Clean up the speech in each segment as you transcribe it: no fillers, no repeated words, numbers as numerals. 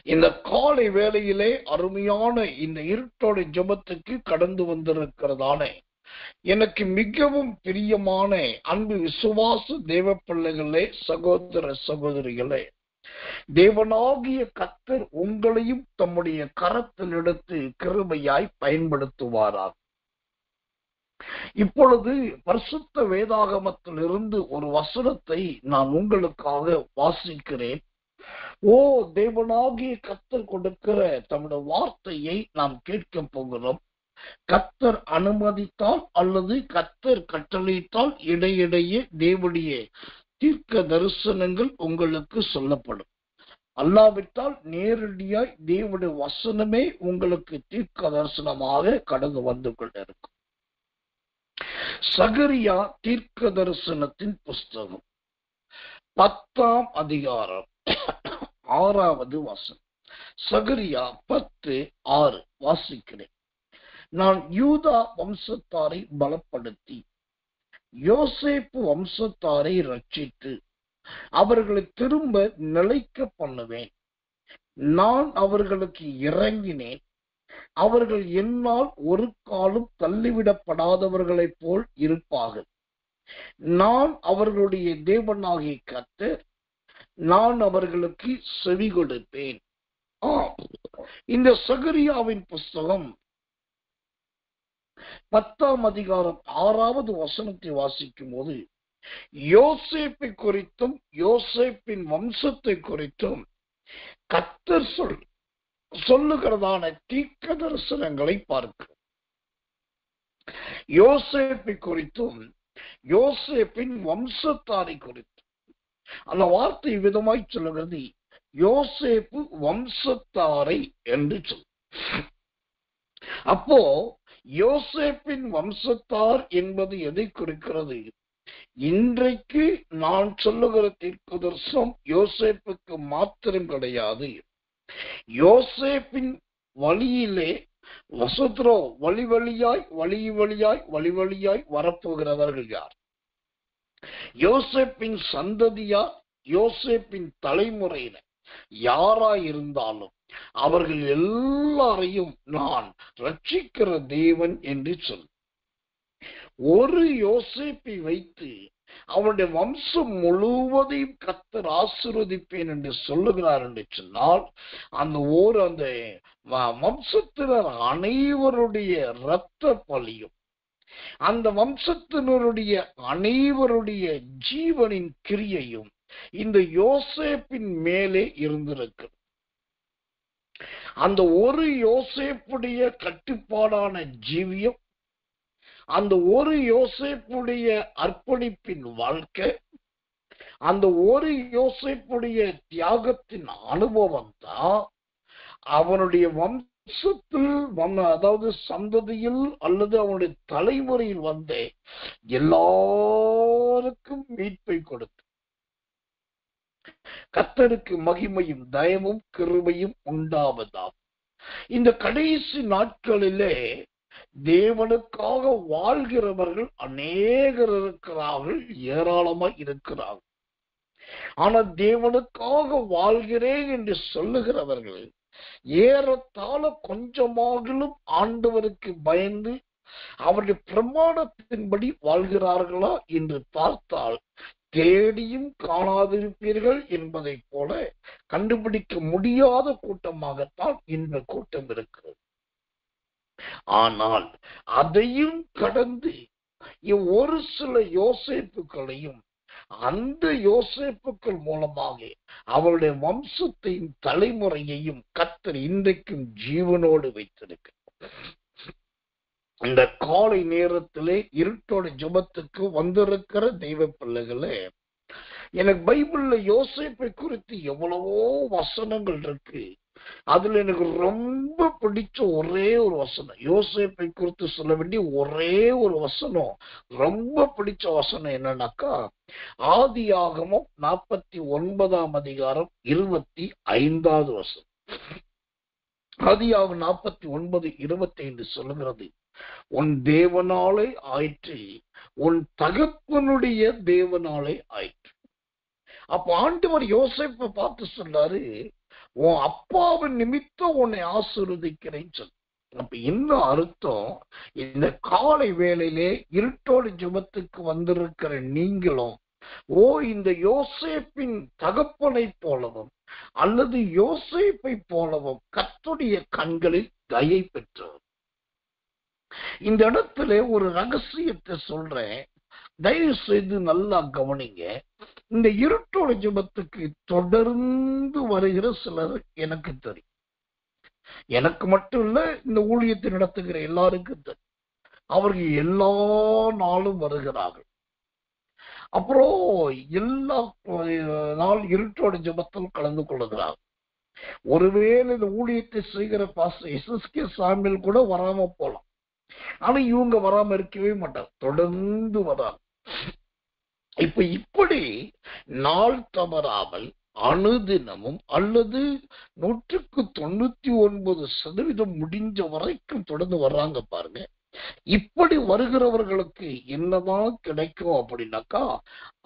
இந்த காலை வேளையிலே அருமையான இந்த இருட்டோட ஜெபத்துக்கு கடந்து வந்திருக்கிறதான எனக்கு மிகவும் பிரியமான அன்பு விசுவாச தேவ பிள்ளைகளே, சகோதர சகோதரிகளே, தேவனாகிய கர்த்தர் உங்களையும் தம்முடைய கரத்தில் எடுத்து கிருபையாய் பயன்படுத்துவாராக. இப்பொழுது பரிசுத்த வேதாகமத்திலிருந்து ஒரு வசனத்தை நான் உங்களுக்காக வாசிக்கிறேன். தேவனாகிய கர்த்தர் கொடுக்கிற தம்முடைய வார்த்தையை நாம் கேட்க போகிறோம். கர்த்தர் அனுமதித்தால் அல்லது கர்த்தர் கட்டளையிட்டால் இடையிடையே தேவனுடைய தீர்க்க தரிசனங்கள் உங்களுக்கு சொல்லப்படும். அல்லாவிட்டால் நேரடியாய் தேவனுடைய வசனமே உங்களுக்கு தீர்க்க தரிசனமாக கடந்து வந்து கொண்டிருக்கும். சகரியா தீர்க்க தரிசனத்தின் புஸ்தகம் 10ஆம் அதிகாரம் 6வது வசனம். சகரியா 10:6 வாசிக்கிறேன். நான் யூதா வம்சத்தாரை பலப்படுத்தி யோசேப்பு வம்சத்தாரை ரட்சித்து அவர்களை திரும்ப நிலைக்க பண்ணுவேன். நான் அவர்களுக்கு இறங்கினேன். அவர்கள் என்னால் ஒரு காலும் தள்ளிவிடப்படாதவர்களைப் போல் இருப்பார்கள். நான் அவர்களுடைய தேவனாகிய கர்த்தர், நான் அவர்களுக்கு செவி கொடுப்பேன். இந்த சகரியாவின் புஸ்தகம் 10ஆம் அதிகாரம் 6வது வசனத்தை வாசிக்கும் போது யோசேப்பை குறித்தும் யோசேப்பின் வம்சத்தை குறித்தும் கர்த்தர் சொல்லுகிறதான தீர்க்க தரிசனங்களை பார்க்கிறோம். யோசேப்பை குறித்தும் யோசேப்பின் வம்சத்தாரை குறித்தும் அந்த வார்த்தை விதமாய் சொல்லுகிறது, யோசேப்பு வம்சத்தாரை என்று சொல். அப்போ யோசேப்பின் வம்சத்தார் என்பது எதை குறிக்கிறது? இன்றைக்கு நான் சொல்லுகிற தீர்க்க தரிசனம் யோசேப்புக்கு மாத்திரம் கிடையாது. யோசேப்பின் வழியிலே வசுத்ரோ வழி வழியாய் வரப்போகிறவர்கள் யார்? யோசேப்பின் சந்ததியார், யோசேப்பின் தலைமுறையினர் யாராயிருந்தாலும் அவர்கள் எல்லாரையும் நான் ரட்சிக்கிற தேவன் என்று சொல். ஒரு யோசேப்பை வைத்து அவனுடைய வம்சம் முழுவதையும் கர்த்தர் ஆசீர்வதிப்பேன் என்று சொல்லுகிறார் என்று சொன்னால், அந்த வம்சத்தினர் அனைவருடைய இரத்த பலியும் அந்த வம்சத்தினருடைய அனைவருடைய ஜீவனின் கிரியையும் இந்த யோசேப்பின் மேலே இருந்திருக்கு. அந்த ஒரு யோசேப்புடைய கட்டுப்பாடான ஜீவியம், அந்த ஒரு யோசேப்புடைய அர்ப்பணிப்பின் வாழ்க்கை, அந்த ஒரு யோசேப்புடைய தியாகத்தின் அனுபவம் தான் அவனுடைய வம்சத்தில் அதாவது சந்ததியில் அல்லது அவனுடைய தலைமுறையில் வந்த எல்லாருக்கும் மீட்பை கொடுத்து கர்த்தருக்கு மகிமையும் தயவும் கிருபையும் உண்டாவதாம். இந்த கடைசி நாட்களிலே தேவனுக்காக வாழ்கிறவர்கள் அநேகர் இருக்கிறார்கள், ஏராளமாய் இருக்கிறார்கள். ஆனால் தேவனுக்காக வாழ்கிறேன் என்று சொல்லுகிறவர்கள் ஏறத்தாழ கொஞ்சமாகிலும் ஆண்டவருக்கு பயந்து அவருடைய பிரமாணத்தின்படி வாழ்கிறார்களா என்று பார்த்தால் தேடியும் காணாதிருப்பீர்கள் என்பதை போல கண்டுபிடிக்க முடியாத கூட்டமாகத்தான் இந்த கூட்டம் இருக்கிறது. ஆனால் அதையும் கடந்து ஒரு சில யோசேப்புகளையும் அந்த யோசேப்புக்கள் மூலமாக அவருடைய வம்சத்தையும் தலைமுறையையும் கர்த்தர் இன்றைக்கும் ஜீவனோடு வைத்திருக்கிறார். இந்த காலை நேரத்திலே இருட்டோட ஜெபத்துக்கு வந்திருக்கிற தெய்வ பிள்ளைகளே, எனக்கு பைபிள்ல யோசேப்பை குறித்து எவ்வளவோ வசனங்கள் இருக்கு. அதுல எனக்கு ரொம்ப பிடிச்ச ஒரே ஒரு வசனம், யோசேப்பை குறித்து சொல்ல வேண்டிய ஒரே ஒரு வசனம், ரொம்ப பிடிச்ச வசனம் என்னன்னாக்கா, ஆதியாகமம் 49ஆம் அதிகாரம் 25வது வசனம். ஆதியாகமம் 49:25 சொல்லுகிறது, உன் தேவனாலே ஆயிற்று, உன் தகப்பனுடைய தேவனாலே ஆயிற்று. அப்ப ஆண்டவர் யோசேப்பை பார்த்து சொன்னாரு, உன் அப்பாவின் நிமித்தம் உன்னை ஆசீர்வதிக்கிறேன்னு சொல்லு. அப்ப என்ன அர்த்தம்? இந்த காலை வேளையிலே இருட்டோடு ஜெபத்துக்கு வந்திருக்கிற நீங்களும் இந்த யோசேப்பின் தகப்பனை போலவும் அல்லது யோசேப்பை போலவும் கர்த்தருடைய கண்களில் தயை பெற்றவர். இந்த இடத்துல ஒரு ரகசியத்தை சொல்றேன், தயவு செய்து நல்லா கவனிங்க. இந்த இருட்டோட ஜெபத்துக்கு தொடர்ந்து வருகிற சிலர் எனக்கு தெரியும். எனக்கு மட்டும் இல்ல, இந்த ஊழியத்தை நடத்துகிற எல்லாருக்கும் தெரியும். அவர்கள் எல்லா நாளும் வருகிறார்கள். அப்புறம் எல்லா நாள் இருட்டோட ஜெபத்தில் கலந்து கொள்ளுகிறார்கள். ஒருவேளை இந்த ஊழியத்தை செய்கிற பாஸ்டர் SSK சாமியில் கூட வராம போலாம், ஆனா இவங்க வராம இருக்கவே மாட்டாங்க, தொடர்ந்து வராங்க. இப்படி நாள் தவறாமல் அனுதினமும் அல்லது 99% முடிஞ்ச வரைக்கும் தொடர்ந்து வர்றாங்க பாருங்க. இப்படி வருகிறவர்களுக்கு என்னதான் கிடைக்கும் அப்படின்னாக்கா,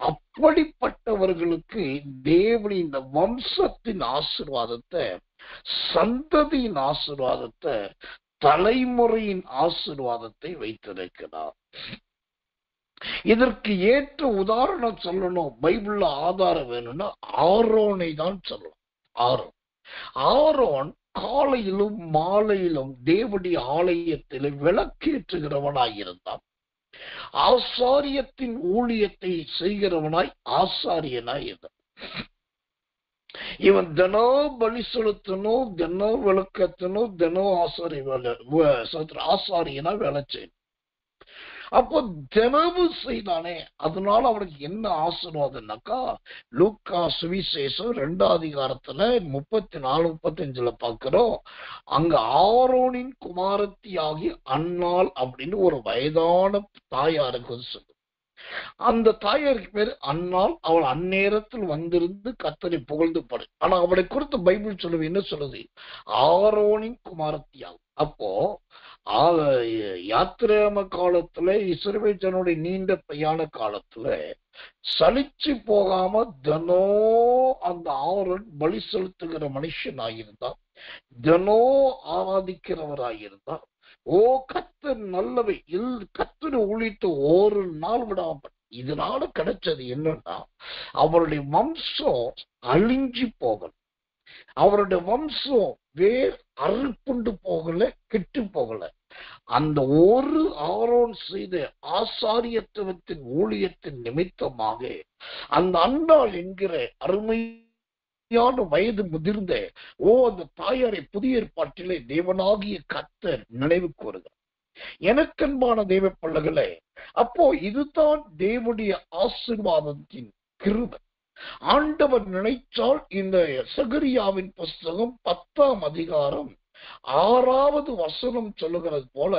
அப்படிப்பட்டவர்களுக்கு தேவன் இந்த வம்சத்தின் ஆசீர்வாதத்தை, சந்ததியின் ஆசீர்வாதத்தை, தலைமுறையின் ஆசீர்வாதத்தை வைத்திருக்கிறார். இதற்கு ஏற்ற உதாரணம் சொல்லணும், பைபிள்ல ஆதாரம் வேணும்னா ஆரோனை தான் சொல்லணும். ஆரோன் காலையிலும் மாலையிலும் தேவனுடைய ஆலயத்தில் விளக்கேற்றுகிறவனாயிருந்தான். ஆசாரியத்தின் ஊழியத்தை செய்கிறவனாய் ஆசாரியனாய் இருந்தான். இவன் தினம் பலி செலுத்தணும், தினம் விளக்கத்தணும், தினம் ஆசாரியனா வேலை செய்யணும். அப்போ தினமும் செய்தானே, அதனால அவனுக்கு என்ன ஆசீர்வாதம்னாக்கா, லூக்கா சுவிசேஷம் 2ஆம் அதிகாரத்துல 34-35 பார்க்கிறோம். அங்க ஆரோனின் குமாரத்தி ஆகிய அன்னாள் அப்படின்னு ஒரு வயதான தாயாருக்கு சொல்லு. அந்த தாயாருக்கு பேரு அன்னாள். அவள் அந்நேரத்தில் வந்திருந்து கர்த்தரை புகழ்ந்து பாடு. ஆனா அவளை குறித்து பைபிள் சொல்லுவது என்ன சொல்லுது? ஆரோனின் குமாரத்தி ஆகும். அப்போ யாத்திராம காலத்துல இஸ்ரவேல் ஜனங்களுடைய நீண்ட பிரயாண காலத்துல சலிச்சு போகாம தினம் அந்த ஆரோன் பலி செலுத்துகிற மனுஷனாயிருந்தா, தினம் ஆராதிக்கிறவராயிருந்தா. கர்த்தர் நல்லவை, கர்த்தர் ஊழித்து ஒரு நாள் விடாம. இதனால கிடைச்சது என்னன்னா, அவருடைய வம்சம் அழிஞ்சு போகல, அவருடைய வம்சம் வேர் அறுப்புண்டு போகல, கெட்டு போகல. அந்த ஒரு ஆரோன் செய்த ஆசாரியத்துவத்தின் ஊழியத்தின் நிமித்தமாக அந்த அன்னாள் என்கிற அருமையான வயது முதிர்ந்த அந்த தாயாரை புதிய ஏற்பாட்டிலே தேவனாகிய கர்த்தர் நினைவு கூறுகிறார். எனக்கன்பான தேவ பிள்ளைகளே, அப்போ இதுதான் தேவனுடைய ஆசீர்வாதத்தின் கிருபை. ஆண்டவர் நினைச்சால் இந்த சகரியாவின் புஸ்தகம் 10ஆம் அதிகாரம் 6வது வசனம் சொல்லுகிறது போல,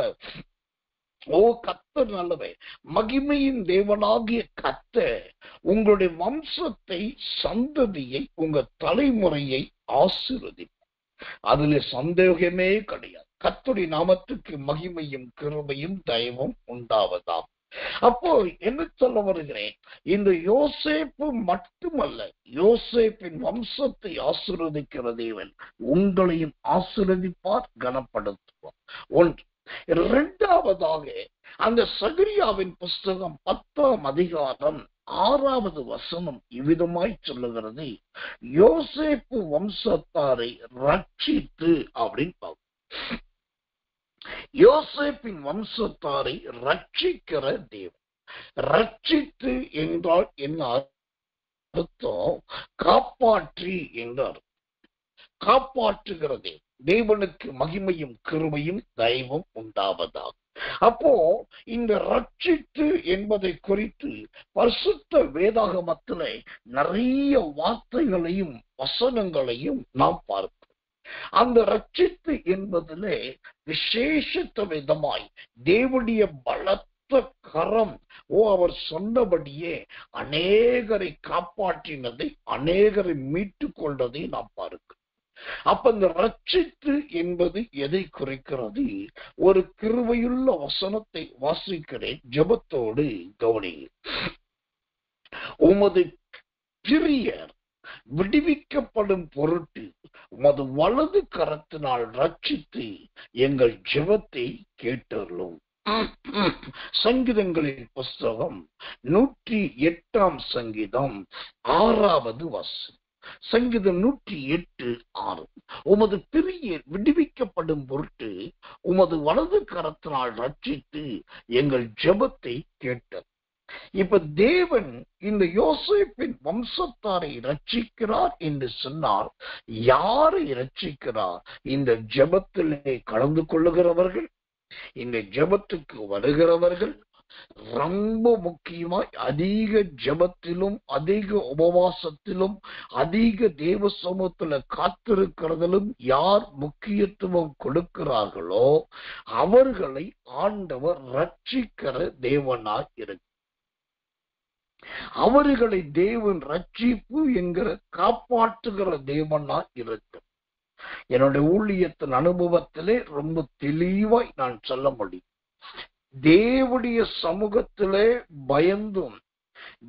கர்த்தர் நல்லவே, மகிமையின் தேவனாகிய கர்த்தர் உங்களுடைய வம்சத்தை, சந்ததியை, உங்க தலைமுறையை ஆசீர்வதிப்பார். அதுல சந்தேகமே கிடையாது. கர்த்தருடைய நாமத்துக்கு மகிமையும் கிருபையும் தயவும் உண்டாவதாம். அப்போ என்ன சொல்ல வருகிறேன்? இந்த யோசேப்பு மட்டுமல்ல, யோசேப்பின் வம்சத்தை ஆசீர்வதிக்கிற தேவன் உங்களையும் ஆசீர்வதிப்பார், கனப்படுத்துவார். ஒன்று. இரண்டாவதாக, அந்த சகரியாவின் புஸ்தகம் 10ஆம் அதிகாரம் 6வது வசனம் இவ்விதமாய் சொல்லுகிறது, யோசேப்பு வம்சத்தாரை ரட்சித்து அப்படின்னு பார்க்கும். யோசேப்பின் வம்சத்தாரை ரட்சிக்கிற தேவன். ரட்சித்து என்றால் என்ன அர்த்தம்? காப்பாற்றி என்றார். காப்பாற்றுகிற தேவனுக்கு மகிமையும் கிருபையும் தயவும் உண்டாவதாக. அப்போ இந்த ரட்சித்து என்பதை குறித்து பரிசுத்த வேதாகமத்திலே நிறைய வார்த்தைகளையும் வசனங்களையும் நாம் பார்க்கிறோம். அந்த ரட்சித்து என்பதிலே விசேஷித்த விதமாய் தேவனுடைய பலத்த கரம் அவர் சொன்னபடியே அநேகரை காப்பாற்றினதை, அநேகரை மீட்டுக் கொண்டதை நாம் பார்க்கிறோம். அப்ப இந்த ரட்சித்து என்பது எதை குறிக்கிறது? ஒரு கிருபையுள்ள வசனத்தை வாசிக்கிறேன், ஜெபத்தோடு கவனி. உமது பிரியர் விடுவிக்கப்படும் பொருட்டு உமது வலது கரத்தினால் ரட்சித்து எங்கள் ஜெபத்தை கேட்டருளும். சங்கீதங்களின் புஸ்தகம் 108 சங்கீதம் 6வது வசனம். சங்கீதம் 108:6. உமது பிரியர் விடுவிக்கப்படும் பொருட்டு உமது வலது கரத்தினால் ரட்சித்து எங்கள் ஜெபத்தை கேட்டார். இப்ப தேவன் இந்த யோசேப்பின் வம்சத்தாரை ரட்சிக்கிறார் என்று சொன்னால் யாரை ரட்சிக்கிறார்? இந்த ஜெபத்திலே கலந்து கொள்ளுகிறவர்கள், இந்த ஜெபத்துக்கு வருகிறவர்கள், ரொம்ப முக்கியமாய் அதிக ஜெபத்திலும் அதிக உபவாசத்திலும் அதிக தேவ சமூகத்துல காத்திருக்கிறதிலும் யார் முக்கியத்துவம் கொடுக்கிறார்களோ அவர்களை ஆண்டவர் ரட்சிக்கிற தேவனாய் இருக்கு. அவர்களை தேவன் ரட்சிப்பு என்கிற காப்பாற்றுகிற தேவனாய் இருக்கு. என்னுடைய ஊழியத்தின் அனுபவத்திலே ரொம்ப தெளிவாய் நான் சொல்ல முடியும். தேவனுடைய சமூகத்திலே பயந்தும்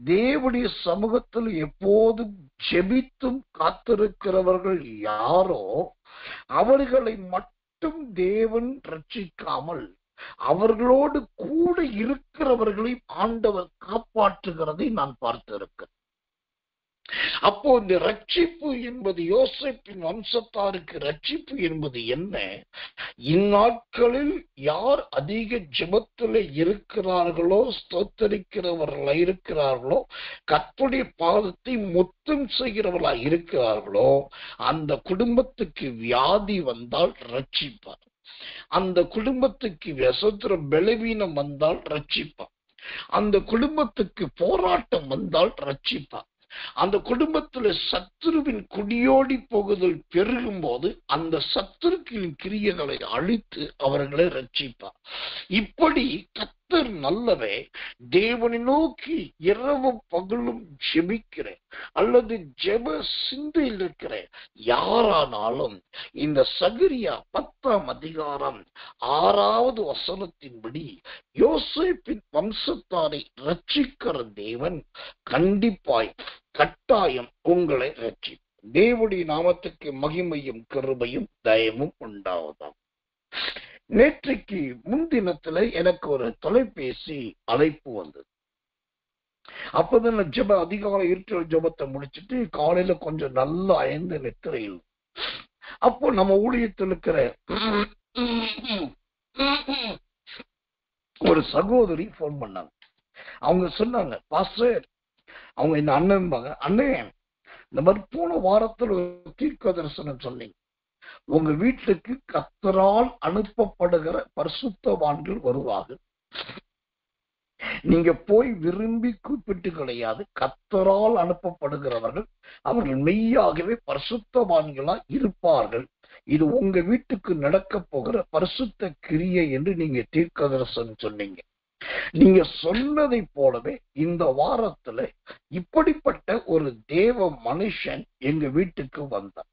தேவனுடைய சமூகத்தில் எப்போதும் ஜெபித்தும் காத்திருக்கிறவர்கள் யாரோ அவர்களை மட்டும் தேவன் ரட்சிக்காமல் அவர்களோடு கூட இருக்கிறவர்களை ஆண்டவர் காப்பாற்றுகிறதை நான் பார்த்திருக்கிறேன். அப்போ இந்த ரட்சிப்பு என்பது, யோசேப்பின் வம்சத்தாருக்கு ரட்சிப்பு என்பது என்ன? இந்நாட்களில் யார் அதிக ஜெபத்திலே இருக்கிறார்களோ, ஸ்தோத்தரிக்கிறவர்களா இருக்கிறார்களோ, கர்த்தருடைய பாதத்தை முத்தம் செய்கிறவர்களா இருக்கிறார்களோ, அந்த குடும்பத்துக்கு வியாதி வந்தால் ரட்சிப்பார். அந்த குடும்பத்துக்கு விசத்திர பலவீனம் வந்தால் ரட்சிப்பார். அந்த குடும்பத்துக்கு போராட்டம் வந்தால் ரட்சிப்பார். அந்த குடும்பத்துல சத்துருவின் குடியோடி போகுதல் பெருகும் போது அந்த சத்துருக்கின் கிரியைகளை அழித்து அவர்களை ரட்சிப்பார். இப்படி கர்த்தர் நல்லவே. தேவனை நோக்கி இரவும் பகலும் ஜெபிக்கிறேன் அல்லது ஜெப சிந்தையில் இருக்கிறேன் யாரானாலும் இந்த சகரியா 10ஆம் அதிகாரம் 6வது வசனத்தின்படி யோசேப்பின் வம்சத்தாரை ரட்சிக்கிற தேவன் கண்டிப்பாய் கட்டாயம் உங்களை ரட்சிப்பார். தேவனுடைய நாமத்துக்கு மகிமையும் கிருபையும் தயவும் உண்டாவதாம். நேற்றைக்கு முன்தினத்துல எனக்கு ஒரு தொலைபேசி அழைப்பு வந்தது. அப்பதான் ஜெப அதிகாலை இருட்டு ஜெபத்தை முடிச்சுட்டு காலையில கொஞ்சம் நல்லா அயர்ந்த நித்திரையில் அப்போ நம்ம ஊழியத்தில் இருக்கிற ஒரு சகோதரி போன் பண்ணாங்க. அவங்க சொன்னாங்க, பாஸ்டர், அவங்க இந்த அண்ணன்பாங்க, அண்ணே இந்த மாதிரி போன வாரத்தில் ஒரு தீர்க்க தரிசனம் சொன்னீங்க, உங்க வீட்டுக்கு கர்த்தரால் அனுப்பப்படுகிற பரிசுத்தவான்கள் வருவார்கள். நீங்க போய் விரும்பி கூப்பிட்டு கிடையாது, கர்த்தரால் அனுப்பப்படுகிறவர்கள் அவர்கள் மெய்யாகவே பரிசுத்தவான்களா இருப்பார்கள். இது உங்க வீட்டுக்கு நடக்க போகிற பரிசுத்த கிரியை என்று நீங்க தீர்க்க தரிசனம் சொன்னீங்க. நீங்க சொன்னதை போலவே இந்த வாரத்துல இப்படிப்பட்ட ஒரு தேவ மனுஷன் எங்க வீட்டுக்கு வந்தார்.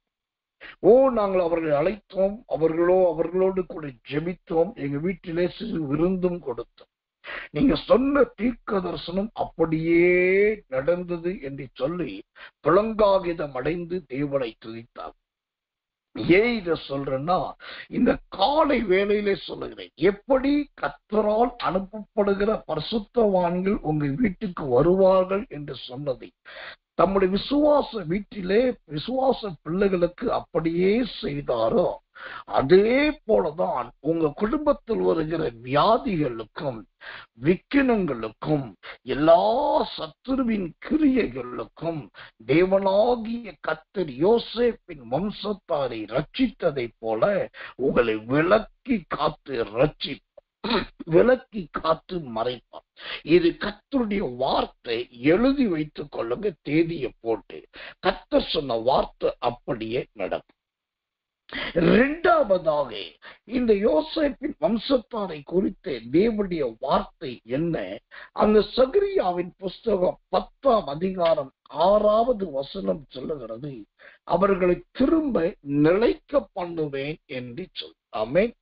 நாங்கள் அவர்களை அழைத்தோம், அவர்களோடு கூட ஜெபித்தோம், எங்க வீட்டிலே சிறு விருந்தும் கொடுத்தோம். நீங்க சொன்ன தீர்க்க தரிசனம் அப்படியே நடந்தது என்று சொல்லி புலங்காகிதம் அடைந்து தேவனை துதித்தார். ஏன் இதை சொல்றேன்னா, இந்த காலை வேளையிலே சொல்லுகிறேன், எப்படி கர்த்தரால் அனுப்பப்படுகிற பரிசுத்தவான்கள் உங்க வீட்டுக்கு வருவார்கள் என்று சொன்னதை தம்முடைய விசுவாச வீட்டிலே விசுவாச பிள்ளைகளுக்கு அப்படியே செய்தாரோ, அதே போலதான் உங்க குடும்பத்தில் வருகிற வியாதிகளுக்கும் விக்கினங்களுக்கும் எல்லா சத்துருவின் கிரியைகளுக்கும் தேவனாகிய கர்த்தர் யோசேப்பின் வம்சத்தாரை ரட்சித்ததை போல உங்களை விலக்கி காத்து மறைப்பார். இது கர்த்தருடைய வார்த்தை. எழுதி வைத்துக் கொள்ளுங்க, தேதியை போட்டு. கர்த்தர் சொன்ன வார்த்தை அப்படியே நடக்கும். இரண்டாவதாக, இந்த யோசேப்பின் வம்சத்தாரை குறித்த தேவனுடைய வார்த்தை என்ன? அந்த சகரியாவின் புஸ்தகம் 10ஆம் அதிகாரம் 6வது வசனம் சொல்லுகிறது, அவர்களை திரும்ப நிலைக்க பண்ணுவேன் என்று சொல். ஆமென்.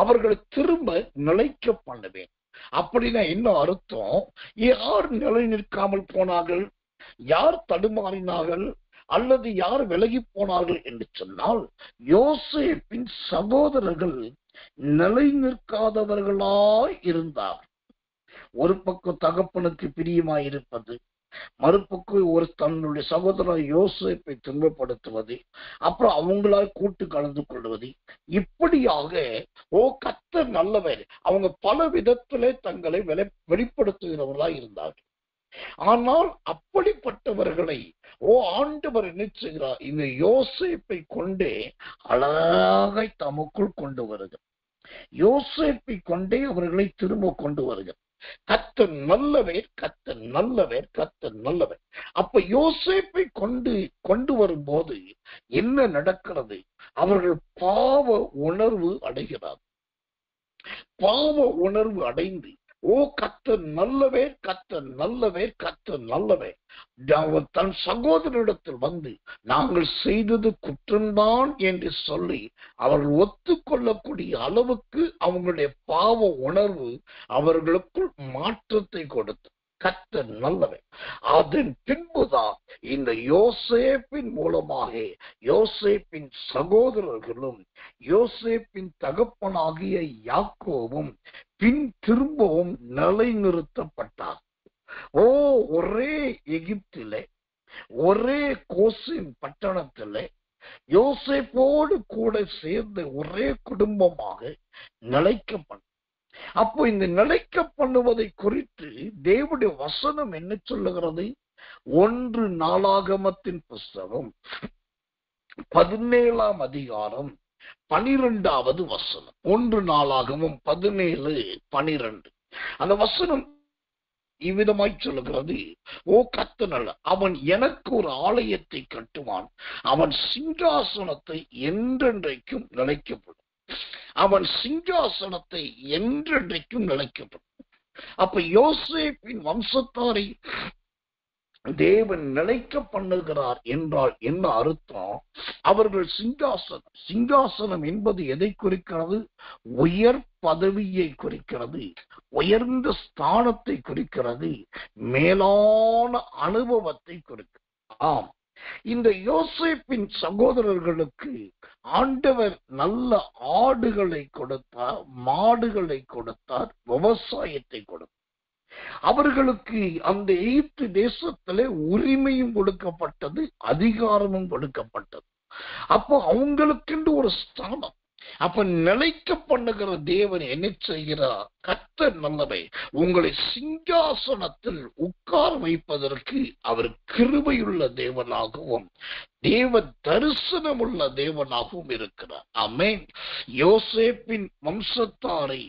அவர்களை திரும்ப நிலைக்க பண்ணுவேன். அப்படின்னா என்ன அர்த்தம்? யார் நிலை நிற்காமல் போனார்கள்? யார் தடுமாறினார்கள் அல்லது யார் விலகி போனார்கள் என்று சொன்னால், யோசேப்பின் சகோதரர்கள் நிலை நிற்காதவர்களாய் இருந்தார். ஒரு பக்கம் தகப்பனுக்கு பிரியமாயிருப்பது, மறுபக்கம் ஒரு தன்னுடைய சகோதரர் யோசேப்பை துன்பப்படுத்துவது, அப்புறம் அவங்களால் கூட்டு கலந்து கொள்வது, இப்படியாக கர்த்தர் நல்லவர், அவங்க பல விதத்திலே தங்களை வெளிப்படுத்துகிறவர்களா இருந்தார்கள். ஆனால் அப்படிப்பட்டவர்களை ஆண்டவர் என்ன செய்கிறார், இந்த யோசேப்பை கொண்டே அழகாய் தமக்குள் கொண்டு வருகிறார். யோசேப்பை கொண்டே அவர்களை திரும்ப கொண்டு வருகிறார். கர்த்தர் நல்லவர், கர்த்தர் நல்லவர், கர்த்தர் நல்லவர். அப்ப யோசேப்பை கொண்டு வரும்போது என்ன நடக்கிறது? அவர்கள் பாவ உணர்வு அடைகிறார். பாவ உணர்வு அடைந்து கர்த்தர் நல்லவர், கர்த்தர் நல்லவர், கர்த்தர் நல்லவர். தன் சகோதரிடத்தில் வந்து நாங்கள் செய்தது குற்றம்தான் என்று சொல்லி அவர்கள் ஒத்துக்கொள்ளக்கூடிய அளவுக்கு அவங்களுடைய பாவ உணர்வு அவர்களுக்குள் மாற்றத்தை கொடுத்து கர்த்தர் நல்லவர். அதன் பின்புதான் இந்த யோசேப்பின் மூலமாக யோசேப்பின் சகோதரர்களும் யோசேப்பின் தகப்பனாகிய யாக்கோவும் பின் திரும்பவும் நிலைநிறுத்தப்பட்டார். ஒரே எகிப்திலே, ஒரே கோசின் பட்டணத்திலே யோசேப்போடு கூட சேர்ந்த ஒரே குடும்பமாக நிலைக்கப்பட்ட. அப்போ இந்த நிலைக்க பண்ணுவதை குறித்து தேவனுடைய வசனம் என்ன சொல்லுகிறது? 1 நாளாகமத்தின் புஸ்தகம் 17ஆம் அதிகாரம் 12வது வசனம். 1 நாளாகமம் 17:12. அந்த வசனம் இவ்விதமாய் சொல்லுகிறது, கர்த்தர் அவன் எனக்கு ஒரு ஆலயத்தை கட்டுவான், அவன் சிங்காசனத்தை என்றென்றைக்கும் நிலைக்கப்படும். அவன் சிங்காசனத்தை என்றென்றைக்கும் நிலைக்கப்படும். அப்ப யோசேப்பின் வம்சத்தாரை தேவன் நிலைக்க பண்ணுகிறார் என்றால் என்ன அர்த்தம்? அவர்கள் சிங்காசனம் என்பது எதை குறிக்கிறது? உயர் பதவியை குறிக்கிறது, உயர்ந்த ஸ்தானத்தை குறிக்கிறது, மேலான அனுபவத்தை குறிக்கிறது. ஆம், இந்த யோசேப்பின் சகோதரர்களுக்கு ஆண்டவர் நல்ல ஆடுகளை கொடுத்தார், மாடுகளை கொடுத்தார், விவசாயத்தை கொடுத்தார். அவர்களுக்கு அந்த எகிப்து தேசத்திலே உரிமையும் கொடுக்கப்பட்டது, அதிகாரமும் கொடுக்கப்பட்டது. அப்போ அவங்களுக்கென்று ஒரு ஸ்தானம். அப்ப நிலைக்க பண்ணுகிற தேவன் என்ன செய்கிறார்? கர்த்தர் நல்லவை. உங்களை சிங்காசனத்தில் உட்கார வைப்பதற்கு அவர் கிருபையுள்ள தேவனாகவும் தேவ தரிசனம் உள்ள தேவனாகவும் இருக்கிறார். ஆமென். யோசேப்பின் வம்சத்தாரை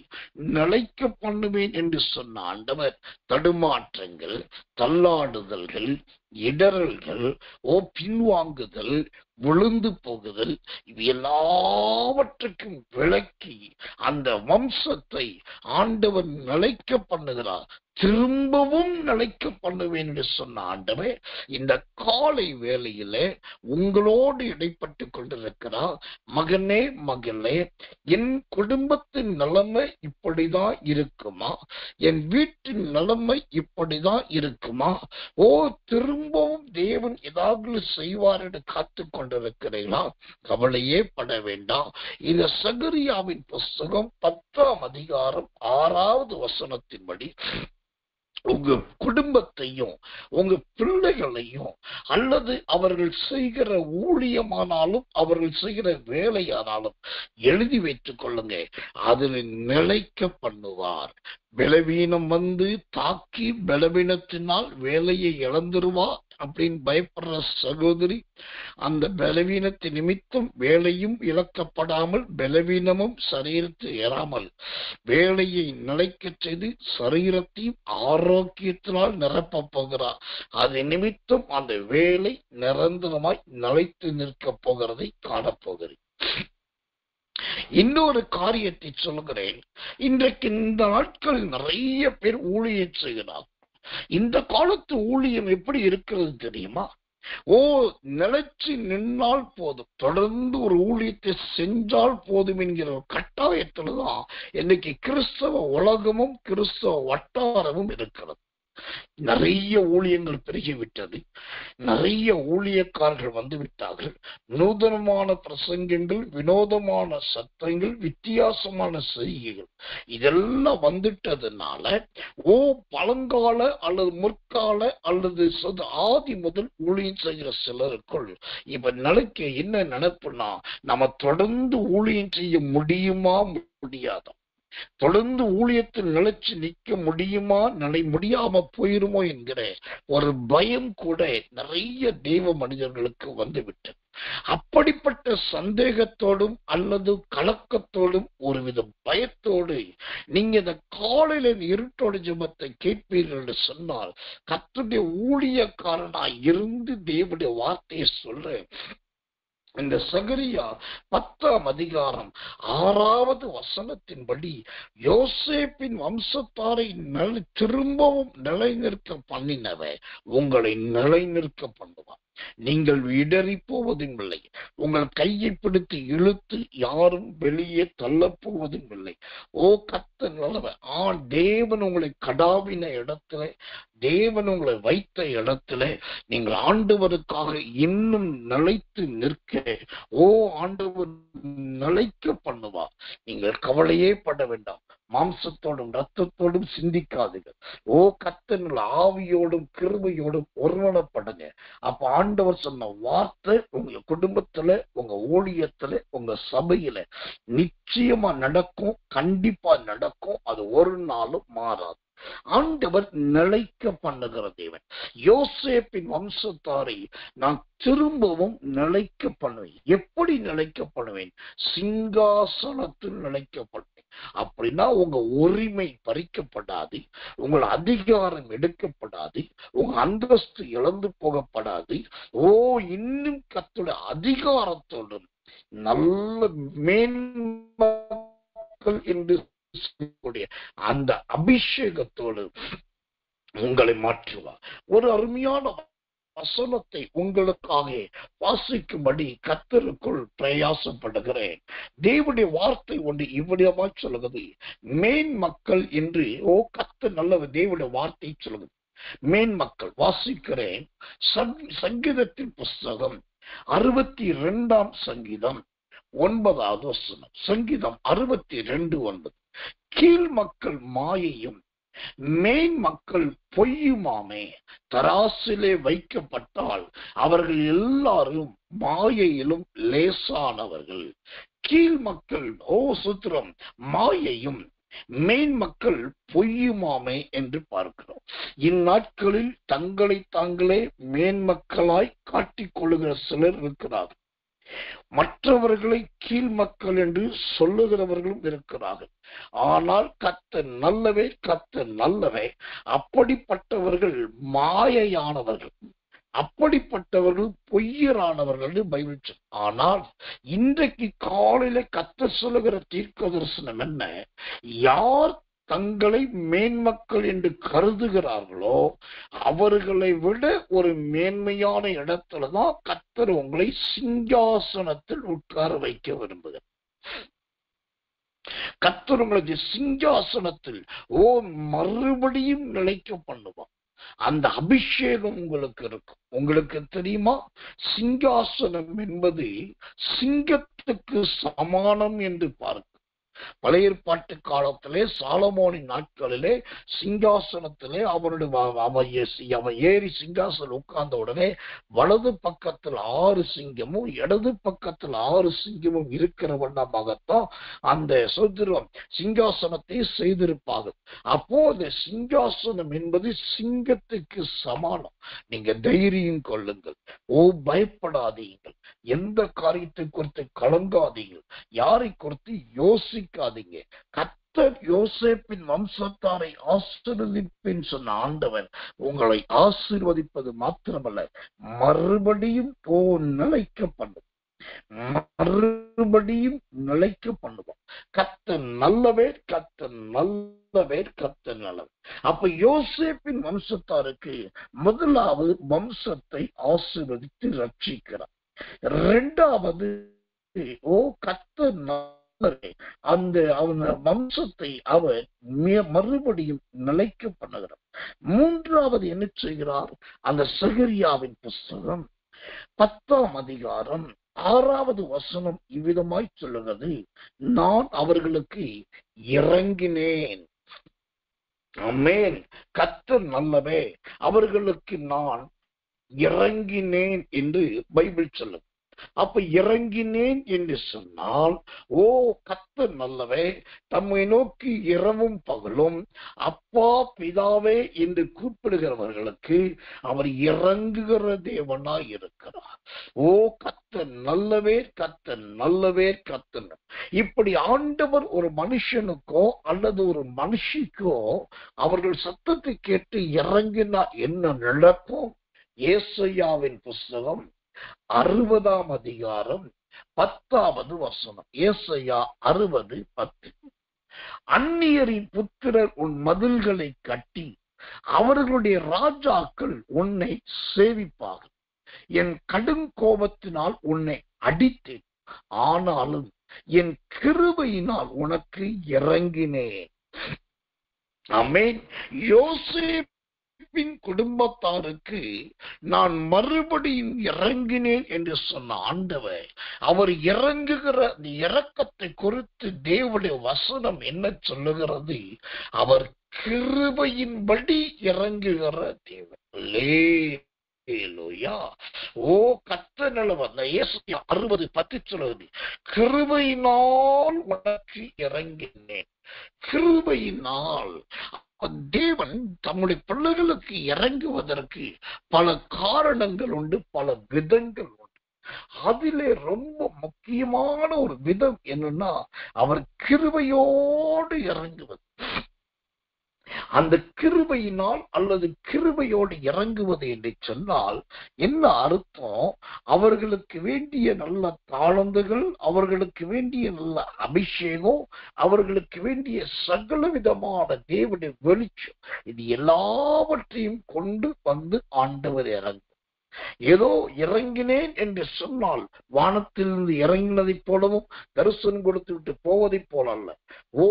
நிலைக்க பண்ணுவேன் என்று சொன்ன ஆண்டவர் தடுமாற்றங்கள், தள்ளாடுதல்கள், இடறல்கள், பின்வாங்குதல், விழுந்து போகுதல், இவை எல்லாவற்றுக்கும் விளக்கி அந்த வம்சத்தை ஆண்டவர் நிலைக்க பண்ணுகிறார். திரும்பவும் நிலைக்க பண்ணுவேன் என்று சொன்ன ஆண்டவர் இந்த காலை வேளையிலே உங்களோடு இடைப்பட்டு கொண்டிருக்கிறார். மகனே, மகளே, என் குடும்பத்தின் நிலைமை இப்படிதான் இருக்குமா? என் வீட்டின் நிலைமை இப்படிதான் இருக்குமா? திரும்பவும் தேவன் ஏதாவது செய்வார் என்று காத்து கொண்டிருக்கிறீர்களா? கவலையே பட வேண்டாம். இந்த சகரியாவின் புஸ்தகம் 10ஆம் அதிகாரம் 6வது வசனத்தின்படி உங்க குடும்பத்தையும் உங்க பிள்ளைகளையும் அல்லது அவர்கள் செய்கிற ஊழியமானாலும் அவர்கள் செய்கிற வேலையானாலும் எழுதி வைத்துக் கொள்ளுங்க. அதில் நிலைக்க பண்ணுவார். பலவீனம் வந்து தாக்கி பலவீனத்தினால் வேலையை இழந்துருவா அப்படின்னு பயப்படுற சகோதரி, அந்த பலவீனத்தை நிமித்தம் வேலையும் இழக்கப்படாமல் பலவீனமும் சரீரத்தில் ஏறாமல் வேலையை நிலைக்க செய்து சரீரத்தையும் ஆரோக்கியத்தினால் நிரப்ப போகிறார். அது நிமித்தம் அந்த வேலை நிரந்தரமாய் நிலைத்து நிற்க போகிறதை காணப்போகிறேன். இன்னொரு காரியத்தை சொல்கிறேன். இன்றைக்கு இந்த நாட்களில் நிறைய பேர் ஊழியம் செய்கிறார். இந்த காலத்து ஊழியம் எப்படி இருக்கிறது தெரியுமா? நிலைச்சு நின்னால் போதும், தொடர்ந்து ஒரு ஊழியத்தை செஞ்சால் போதும் என்கிற ஒரு கட்டாயத்துலதான் இன்னைக்கு கிறிஸ்தவ உலகமும் கிறிஸ்தவ வட்டாரமும் இருக்கிறது. நிறைய ஊழியங்கள் பெருகிவிட்டது. நிறைய ஊழியக்காரர்கள் வந்து விட்டார்கள். நூதனமான பிரசங்கங்கள், வினோதமான சத்தங்கள், வித்தியாசமான செய்திகள் இதெல்லாம் வந்துட்டதுனால பழங்கால அல்லது முற்கால அல்லது ஆதி முதல் ஊழியம் செய்கிற சிலருக்குள் இப்ப நிலைக்க என்ன நினைப்புனா, நம்ம தொடர்ந்து ஊழியம் செய்ய முடியுமா முடியாதா, தொடர்ந்து ஊழியத்தில் நிலைச்சு நிற்க முடியுமா, முடியாம போயிருமோ என்கிற ஒரு பயம் கூட நிறைய தெய்வ மனிதர்களுக்கு வந்துவிட்டது. அப்படிப்பட்ட சந்தேகத்தோடும் அல்லது கலக்கத்தோடும் ஒருவித பயத்தோடு நீங்க இந்த காலையில இருட்டோட ஜெபத்தை கேட்பீர்கள் என்று சொன்னால், கர்த்தருடைய ஊழியக்காரனாய் இருந்து தேவனுடைய வார்த்தையை சொல்ற இந்த சகரியா 10ஆம் அதிகாரம் 6வது வசனத்தின்படி யோசேப்பின் வம்சத்தாரை திரும்பவும் நிலைநிற்க பண்ணினவை உங்களை நிலைநிற்க பண்ணுவார். நீங்கள் இடறி போவதும் இல்லை, உங்கள் கையை பிடித்து இழுத்து யாரும் வெளியே தள்ளப்போவதும் இல்லை. கர்த்தர் நல்லவர். தேவன் உங்களை கடாவின இடத்துல, தேவன் உங்களை வைத்த இடத்துல நீங்கள் ஆண்டவருக்காக இன்னும் நிலைத்து நிற்க ஆண்டவர் நிலைக்க பண்ணுவார். நீங்கள் கவலையே பட வேண்டாம். மாம்சத்தோடும் ரத்தத்தோடும் சிந்திக்காதீர்கள். கர்த்தர் ஆவியோடும் கிருபையோடும் ஒருவனப்படுங்க. அப்ப ஆண்டவர் சொன்ன வார்த்தை உங்க குடும்பத்துல, உங்க ஊழியத்துல, உங்க சபையில நிச்சயமா நடக்கும், கண்டிப்பா நடக்கும். அது ஒரு நாளும் மாறாது. ஆண்டவர் நிலைக்க பண்ணுகிற தேவன். யோசேப்பின் வம்சத்தாரை நான் திரும்பவும் நிலைக்க பண்ணுவேன். எப்படி நிலைக்க பண்ணுவேன்? சிங்காசனத்தில் நிலைக்க பண்ணுவேன். அப்படின்னா உங்க உரிமை பறிக்கப்படாது, உங்கள் அதிகாரம் எடுக்கப்படாது, உங்க அந்தஸ்து இழந்து போகப்படாது. இன்னும் கர்த்தருடைய அதிகாரத்தோடும் நல்ல மேன்மக்கள் என்று அந்த அபிஷேகத்தோடு உங்களை மாற்றுவார். ஒரு அருமையான வசனத்தை உங்களுக்காக வாசிக்கும்படி கர்த்தருக்குள் பிரயாசப்படுகிறேன். தேவனுடைய வார்த்தை ஒன்று இவ்விடமா சொல்லுகிறது, மேன் மக்கள் என்று. கர்த்தர் நல்ல தேவனுடைய வார்த்தை சொல்லுகிறது, மேன் மக்கள். வாசிக்கிறேன். சங்கீதத்தின் புஸ்தகம் 62ஆம் சங்கீதம் 9வது வசனம். சங்கீதம் 62:9. கீழ் மக்கள் மாயையும் மேன் மக்கள் பொய்யுமாமே, தராசிலே வைக்கப்பட்டால் அவர்கள் எல்லாரும் மாயையிலும் லேசானவர்கள். கீழ் மக்கள் சுத்திரம் மாயையும் மேன் மக்கள் பொய்யுமாமே என்று பார்க்கிறோம். இந்நாட்களில் தங்களை தாங்களே மேன்மக்களாய் காட்டிக் கொள்ளுகிற சிலர் இருக்கிறார்கள். மற்றவர்களை கீழ் மக்கள் என்று சொல்லுகிறவர்களும் இருக்கிறார்கள். ஆனால் கர்த்தர் நல்லவே, கர்த்தர் நல்லவே. அப்படிப்பட்டவர்கள் மாயையானவர்கள், அப்படிப்பட்டவர்கள் பொய்யரானவர்கள் பைபிள். ஆனால் இன்றைக்கு காலையில கர்த்தர் சொல்லுகிற தீர்க்க தரிசனம் என்ன? யார் தங்களை மேன்மக்கள் என்று கருதுகிறார்களோ அவர்களை விட ஒரு மேன்மையான இடத்துலதான் கர்த்தர் உங்களை சிங்காசனத்தில் உட்கார வைக்க விரும்புகிறார். கர்த்தர் உங்களுக்கு சிங்காசனத்தில் மறுபடியும் நிலைக்க பண்ணுவார். அந்த அபிஷேகம் உங்களுக்கு இருக்கும். உங்களுக்கு தெரியுமா, சிங்காசனம் என்பது சிங்கத்துக்கு சமானம் என்று பார்க்க. பழைய ஏற்பாட்டு காலத்திலே சாலமோனின் நாட்களிலே சிங்காசனத்திலே அவன் ஏறி சிங்காசனம் உட்கார்ந்த உடனே வலது பக்கத்தில் 6 சிங்கமும் இடது பக்கத்தில் 6 சிங்கமும் இருக்கிற வண்ணமாகத்தான் அந்த சிங்காசனத்தை செய்திருப்பாங்க. அப்போ அந்த சிங்காசனம் என்பது சிங்கத்துக்கு சமானம். நீங்க தைரியம் கொள்ளுங்கள், பயப்படாதீங்கள், எந்த காரியத்தை குறித்து கலங்காதீங்கள், யாரை குறித்து யோசிக்காதீங்க. கர்த்தர் யோசேப்பின் வம்சத்தாரை ஆசீர்வதிப்பேன் சொன்ன ஆண்டவன் உங்களை ஆசீர்வதிப்பது மாத்திரமல்ல, மறுபடியும் நிலைக்க பண்ணும், மறுபடியும் நிலைக்க பண்ணுவான். கர்த்தர் நல்லவே, கர்த்தர் நல்லவே, கர்த்தர் நல்லவர். அப்ப யோசேப்பின் வம்சத்தாருக்கு முதலாவது வம்சத்தை ஆசீர்வதித்து ரட்சிக்கிறார். இரண்டாவது கர்த்தர் அந்த வம்சத்தை அவர் மறுபடியும் நிலைக்க பண்ணுகிறார். மூன்றாவது என்ன செய்கிறார்? அந்த சகரியாவின் புஸ்தகம் 10ஆம் அதிகாரம் 6வது வசனம் இவ்விதமாய் சொல்லுகிறது, நான் அவர்களுக்கு இறங்கினேன். ஆமென். கர்த்தர் நல்லவே, அவர்களுக்கு நான் இறங்கினேன் என்று பைபிள் சொல்லுது. அப்ப இறங்கினேன் என்று சொன்னால், ஓ கர்த்தர் நல்லவே, தம்மை நோக்கி இரவும் பகலும் அப்பா பிதாவே என்று கூப்பிடுகிறவர்களுக்கு அவர் இறங்குகிற தேவனாய் இருக்கிறார். ஓ கர்த்தர் நல்லவே, கர்த்தர் நல்லவே, கர்த்தர். இப்படி ஆண்டவர் ஒரு மனுஷனுக்கோ அல்லது ஒரு மனுஷிக்கோ அவர்கள் சத்தத்தை கேட்டு இறங்கினா என்ன நடக்கும்? ஏசாயாவின் புஸ்தகம் 60ஆம் அதிகாரம் 10வது வசனம். ஏசாயா 60:10. அந்நியரின் புத்திரர் உன் மதில்களை கட்டி அவர்களுடைய ராஜாக்கள் உன்னை சேவிப்பார்கள். என் கடும் கோபத்தினால் உன்னை அடித்தேன், ஆனாலும் என் கிருபையினால் உனக்கு இறங்கினேன். ஆமென். யோசேப்பின் குடும்பத்தாருக்கு நான் மறுபடியும் இறங்கினேன் என்று சொன்ன ஆண்டவர், அவர் இறங்குகிற இரக்கத்தை குறித்து தேவனுடைய வசனம் என்ன சொல்லுகிறது? அவர் கிருபையின்படி இறங்குகிற தேவன். ஓ கர்த்தர் நல்லவர். 60:10 சொல்லுவது, கிருபையினால் உனக்கு இறங்கினேன். கிருபையினால் தேவன் தம்முடைய பிள்ளைகளுக்கு இறங்குவதற்கு பல காரணங்கள் உண்டு, பல விதங்கள் உண்டு. அதிலே ரொம்ப முக்கியமான ஒரு விதம் என்னன்னா, அவர் கிருபையோடு இறங்குவது. அந்த கிருபையினால் அல்லது கிருபையோடு இறங்குவது என்று சொன்னால் என்ன அர்த்தம்? அவர்களுக்கு வேண்டிய நல்ல தாளந்துகள், அவர்களுக்கு வேண்டிய நல்ல அபிஷேகம், அவர்களுக்கு வேண்டிய சகல விதமான தேவனுடைய வெளிச்சம், இது எல்லாவற்றையும் கொண்டு வந்து ஆண்டவர் இறங்கும். ஏதோ இறங்கினேன் என்று சொன்னால் வானத்திலிருந்து இறங்கினதைப் போலவும் தரிசனம் கொடுத்து விட்டு போவதைப் போல அல்ல. ஓ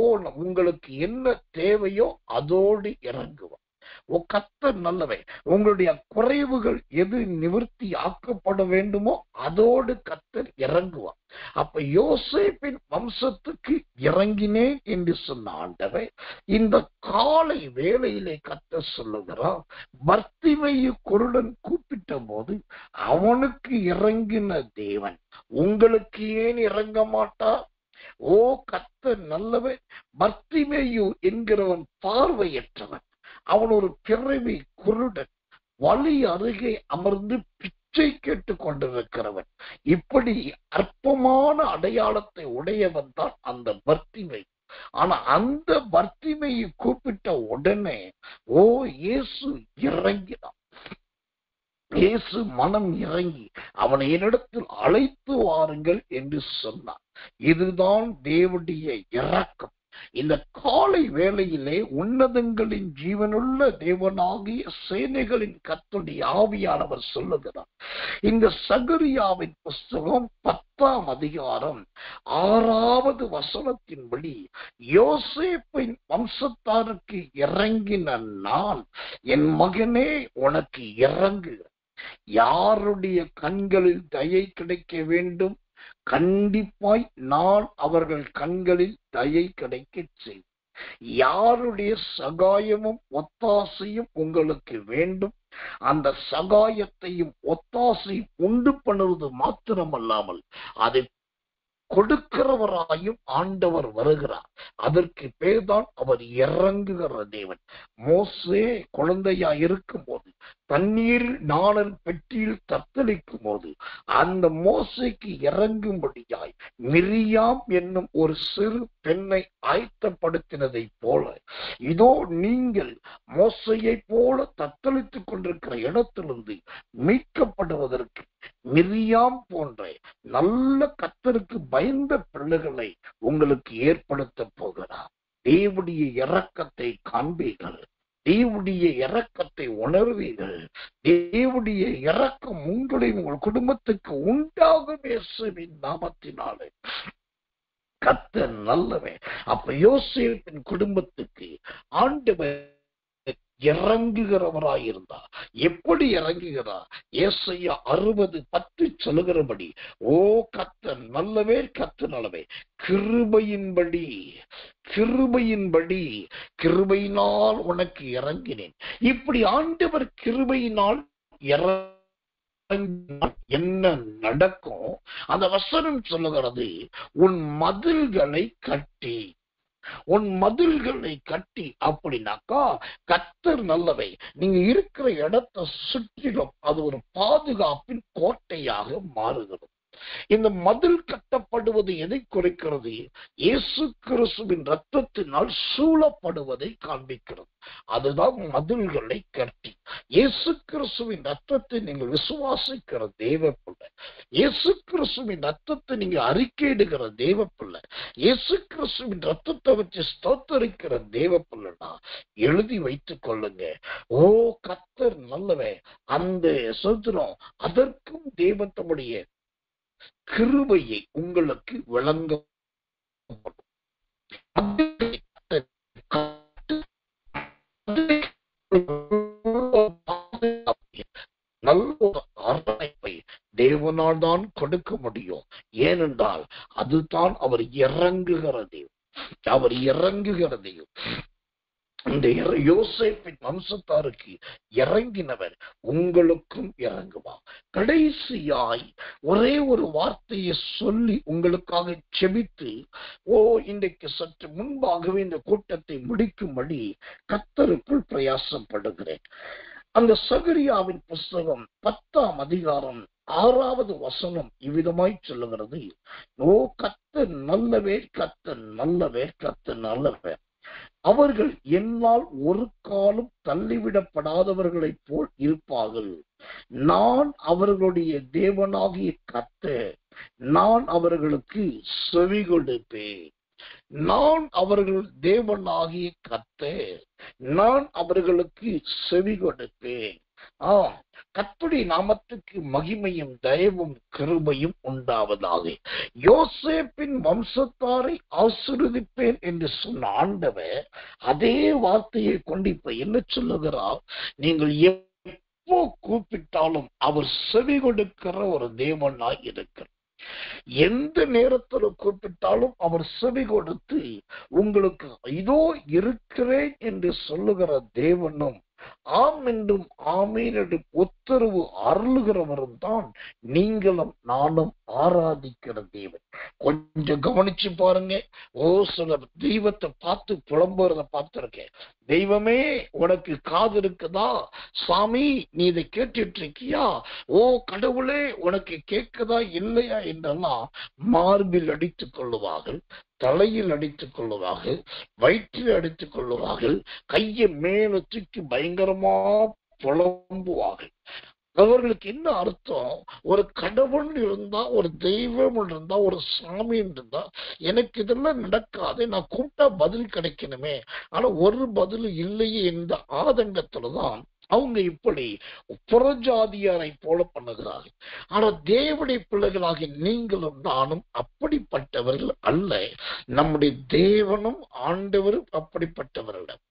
உங்களுக்கு என்ன தேவையோ அதோடு இறங்குவார். ஓ கர்த்தர் நல்லவை. உங்களுடைய குறைவுகள் எது நிவர்த்தி ஆக்கப்பட வேண்டுமோ அதோடு கர்த்தர் இறங்குவார். அப்ப யோசேப்பின் வம்சத்துக்கு இறங்கினேன் என்று சொன்ன ஆண்டவர் இந்த காலை வேளையிலே கர்த்தர் சொல்லுகிறார், பர்த்திமையு குருடன் கூப்பிட்ட போது அவனுக்கு இறங்கின தேவன் உங்களுக்கு ஏன் இறங்க மாட்டார்? ஓ கர்த்தர் நல்லவன். பர்த்திமேயு என்கிறவன் பார்வையற்றவன், அவன் ஒரு பிறவி குருடன், வழி அருகே அமர்ந்து பிச்சை கேட்டுக் கொண்டிருக்கிறவன். இப்படி அற்பமான அடையாளத்தை உடையவன் தான் அந்த பர்த்திமை. ஆனா அந்த பர்த்திமையை கூப்பிட்ட உடனே ஓ இயேசு இறங்கினான். இயேசு மனம் இறங்கி அவனை என்னிடத்தில் அழைத்து வாருங்கள் என்று சொன்னார். இதுதான் தேவனுடைய இரக்கம். இந்த காலை வேளையிலே உன்னதங்களின் ஜீவனுள்ள தேவனாகிய சேனைகளின் கர்த்தருடைய ஆவியானவர் சொல்லுகிறார். இந்த சகரியாவின் புஸ்தகம் 10ஆம் அதிகாரம் 6வது வசனத்தின்படி, யோசேப்பின் வம்சத்தாருக்கு இறங்கின நான் என் மகனே உனக்கு இறங்கு. யாருடைய கண்களில் தயை கிடைக்க வேண்டும்? கண்டிப்பாய் நான் அவர்கள் கண்களில் தயை கிடைக்க செய்வேன். யாருடைய சகாயமும் ஒத்தாசையும் உங்களுக்கு வேண்டும்? அந்த சகாயத்தையும் ஒத்தாசையும் உண்டு பண்ணுவது மாத்திரமல்லாமல் அதை கொடுக்கிறவராயும் ஆண்டவர் வருகிறார். அதற்கு பேர்தான் அவர் இறங்குகிற தேவன். மோசே குழந்தையா இருக்கும் போது தண்ணீரில் நாணல் பெட்டியில் தத்தளிக்கும் போது அந்த மோசேக்கு இறங்கும்படியாய் மிரியாம் என்னும் ஒரு சிறு பெண்ணை ஆயத்தப்படுத்தினதை போல இதோ நீங்கள் மோசையை போல தத்தளித்துக் கொண்டிருக்கிற இடத்திலிருந்து மீட்கப்படுவதற்கு மிரியாம் போன்ற நல்ல கர்த்தருக்கு பயந்த பிள்ளைகளை உங்களுக்கு ஏற்படுத்த போகிறார். தேவனுடைய இரக்கத்தை காண்பீர்கள், தேவனுடைய இரக்கத்தை உணர்வீர்கள். தேவனுடைய இரக்கம் உங்களுடைய உங்கள் குடும்பத்துக்கு உண்டாகும் இயேசுவின் நாமத்தினாலே. கர்த்தர் நல்லவன். அப்ப யோசேப்பின் குடும்பத்துக்கு ஆண்டவர் இறங்குகிறவராயிருந்தார். எப்படி இறங்குகிறார்? ஏசாயா 60:10 சொல்லுகிறபடி, ஓ கர்த்தர் நல்லவே, கர்த்தர் நல்லவே, கிருபையின்படி கிருபையின்படி கிருபையினால் உனக்கு இறங்கினேன். இப்படி ஆண்டவர் கிருபையினால் என்ன நடக்கும்? அந்த வசனம் சொல்லுகிறது, உன் மதில்களை கட்டி அப்படின்னாக்கா கர்த்தர் நல்லவை. நீங்க இருக்கிற இடத்தை சுற்றிலும் அது ஒரு பாதுகாப்பின் கோட்டையாக மாறுகிறது. இந்த மதில் கட்டப்படுவது எதை குறிக்கிறது? இயேசு கிறிஸ்துவின் இரத்தத்தினால் சூழப்படுவதை காண்பிக்கிறது. அதுதான் மதில்களை கட்டி. இயேசு கிறிஸ்துவின் இரத்தத்தை நீங்கள் விசுவாசிக்கிற தேவ பிள்ளை, இயேசு கிறிஸ்துவின் இரத்தத்தை நீங்க அறிக்கையிடுகிற தேவ பிள்ளை, இயேசு கிறிஸ்துவின் இரத்தத்தை வச்சு ஸ்தோத்தரிக்கிற தேவ பிள்ளைனா எழுதி வைத்துக் கொள்ளுங்க. ஓ கர்த்தர் நல்லவன். அந்த சோத்திரம் அதற்கும் தேவன் தம்முடைய கிருபையை உங்களுக்கு வழங்க நல்ல ஒரு அரவணைப்பை தேவனால் தான் கொடுக்க முடியும். ஏனென்றால் அதுதான் அவர் இறங்குகிறதையும் இந்த யோசேப்பின் வம்சத்தாருக்கு இறங்கினவர் உங்களுக்கும் இறங்குவார். கடைசியாய் ஒரே ஒரு வார்த்தையை சொல்லி உங்களுக்காக செபித்து இன்றைக்கு சற்று முன்பாகவே இந்த கூட்டத்தை முடிக்கும்படி கர்த்தருக்குள் பிரயாசப்படுகிறேன். அந்த சகரியாவின் புஸ்தகம் 10ஆம் அதிகாரம் 6வது வசனம் இவ்விதமாய் சொல்லுகிறது, ஓ கர்த்தர் நல்லவே, கர்த்தர் நல்லவே, கர்த்தர் நல்லவே, அவர்கள் என்னால் ஒரு காலம் தள்ளிவிடப்படாதவர்களைப் போல் இருப்பார்கள். நான் அவர்களுடைய தேவனாகிய கர்த்தர், நான் அவர்களுக்கு செவி கொடுப்பேன். நான் அவர்கள் தேவனாகிய கர்த்தர், நான் அவர்களுக்கு செவி கொடுப்பேன். கர்த்தருடைய நாமத்துக்கு மகிமையும் தயவும் கிருபையும் உண்டாவதாக. யோசேப்பின் வம்சத்தாரை ஆசீர்வதிப்பேன் என்று சொன்ன ஆண்டவர் அதே வார்த்தையை கொண்டு இப்ப என்ன சொல்லுகிறார்? நீங்கள் எப்போ கூப்பிட்டாலும் அவர் செவி கொடுக்கிற ஒரு தேவனாய் இருக்கிறார். எந்த நேரத்தில் கூப்பிட்டாலும் அவர் செவி கொடுத்து உங்களுக்கு இதோ இருக்கிறேன் என்று சொல்லுகிற தேவனும் ஆம் என்றும் ஆமீன் என்றும் உத்தரவு அருளுகிறவரும் தான் நீங்களும் நானும் ஆராதிக்கிற தேவன். கொஞ்சம் கவனிச்சு பாருங்க. சில தெய்வத்தை பார்த்து புலம்புறத பார்த்திருக்கேன். தெய்வமே உனக்கு காது இருக்குதா? சாமி நீ இதை கேட்டுட்டு இருக்கியா? கடவுளே உனக்கு கேட்குதா இல்லையா என்றெல்லாம் மார்பில் அடித்துக் கொள்ளுவார்கள், தலையில் அடித்துக் கொள்ளுவார்கள், வயிற்றில் அடித்துக் கொள்ளுவார்கள், கையை மேல தூக்கி பயங்கரமா புலம்புவார்கள். அவர்களுக்கு என்ன அர்த்தம்? ஒரு கடவுள் இருந்தா, ஒரு தெய்வம் இருந்தா, ஒரு சாமி இருந்தா எனக்கு இதெல்லாம் நடக்காது, நான் கூப்பிட்டா பதில் கிடைக்கணுமே, ஆனா ஒரு பதில் இல்லையே என்ற ஆதங்கத்துலதான் அவங்க இப்படி புறஜாதியாரை போல பண்ணுகிறார்கள். ஆனா தேவனுடைய பிள்ளைகளாகி நீங்களும் நானும் அப்படிப்பட்டவர்கள் அல்ல. நம்முடைய தேவனும் ஆண்டவரும் அப்படிப்பட்டவர்கள்.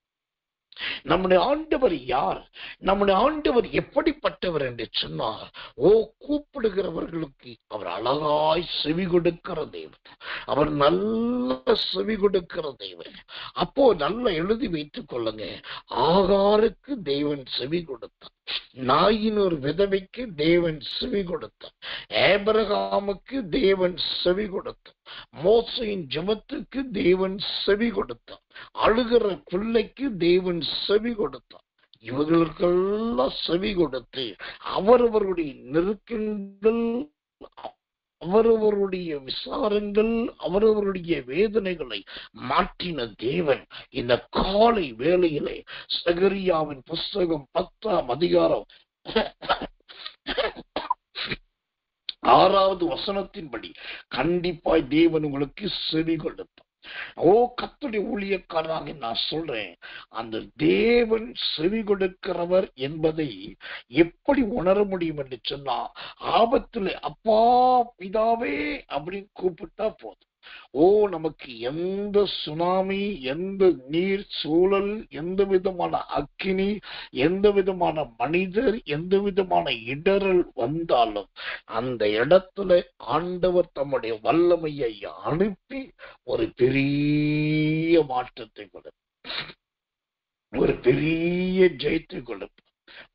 நம்முடைய ஆண்டவர் யார்? நம்முடைய ஆண்டவர் எப்படிப்பட்டவர் என்று சொன்னார், கூப்பிடுகிறவர்களுக்கு அவர் அழகாய் செவி கொடுக்கிற தேவன், அவர் நல்ல செவி கொடுக்கிற தேவன். அப்போ நல்லா எழுதி வைத்துக் கொள்ளுங்க. ஆகாருக்கு தேவன் செவி கொடுத்தார், நாயின் ஒரு விதவைக்கு தேவன் செவி கொடுத்தார், ஆபிரகாமுக்கு தேவன் செவி கொடுத்தார், மோசையின் ஜெபத்துக்கு தேவன் செவி கொடுத்தார், அழுகிற பிள்ளைக்கு தேவன் செவி கொடுத்தார். இவர்களுக்கெல்லாம் செவி கொடுத்து அவரவருடைய நெருக்கங்கள், அவரவருடைய விசாரங்கள், அவரவருடைய வேதனைகளை மாற்றின தேவன் இந்த காலை வேளையிலே சகரியாவின் புஸ்தகம் 10ஆம் அதிகாரம் 6வது வசனத்தின்படி கண்டிப்பாய் தேவன் உங்களுக்கு செவி கொடுத்தார். கர்த்தருடைய ஊழியக்காரராக நான் சொல்றேன், அந்த தேவன் செவி கொடுக்கிறவர் என்பதை எப்படி உணர முடியும் என்று சொன்னா, ஆபத்துல அப்பா பிதாவே அப்படின்னு கூப்பிட்டா போதும். நமக்கு எந்த சுனாமி, எந்த நீர் சூழல், எந்த விதமான அக்கினி, எந்த விதமான மனிதர், எந்த விதமான இடரல் வந்தாலும் அந்த இடத்துல ஆண்டவர் தம்முடைய வல்லமையை அனுப்பி ஒரு பெரிய மாற்றத்தை கொடுப்பார், ஒரு பெரிய ஜெயத்தை கொடுப்பார்,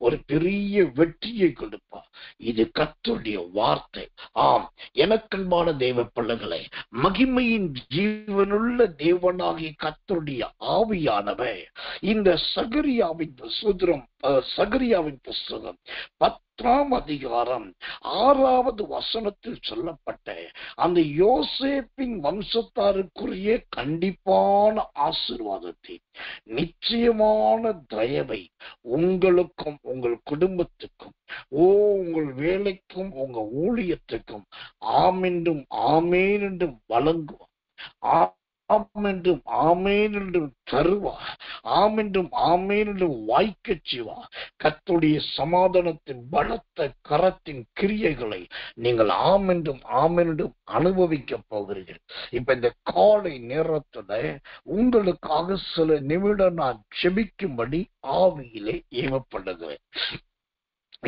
ஒரு பெரிய வெற்றியை கொடுப்பார். இது கர்த்தருடைய வார்த்தை. ஆம், எனக்கன்பான தேவ பிள்ளைகளே, மகிமையின் ஜீவனுள்ள தேவனாகிய கர்த்தருடைய ஆவியானவர் இந்த சகரியாவின் புஸ்தகம் 10ஆம் அதிகாரம் 6வது வசனத்தில் சொல்லப்பட்ட அந்த யோசேப்பின் வம்சத்தாருக்குரிய கண்டிப்பான ஆசீர்வாதத்தை, நிச்சயமான தயவை உங்களுக்கும் உங்கள் குடும்பத்துக்கும், உங்கள் வேலைக்கும் உங்க ஊழியத்துக்கும் ஆமென்றும் ஆமேன் என்றும் வழங்குவார். ஆமென்றும் ஆமேன் என்றும் தருவார். ஆமென்றும் ஆமேன் என்றும் வாய்க்கச் செய்வார். கர்த்தருடைய சமாதானத்தின் பலத்த கரத்தின் கிரியைகளை நீங்கள் ஆமென்றும் ஆமேன் என்றும் அனுபவிக்க போகிறீர்கள். இப்ப இந்த காலை நேரத்துல உங்களுக்காக சில நிமிடம் நான் ஜெபிக்கும்படி ஆவியிலே ஏவப்படுகிறேன்.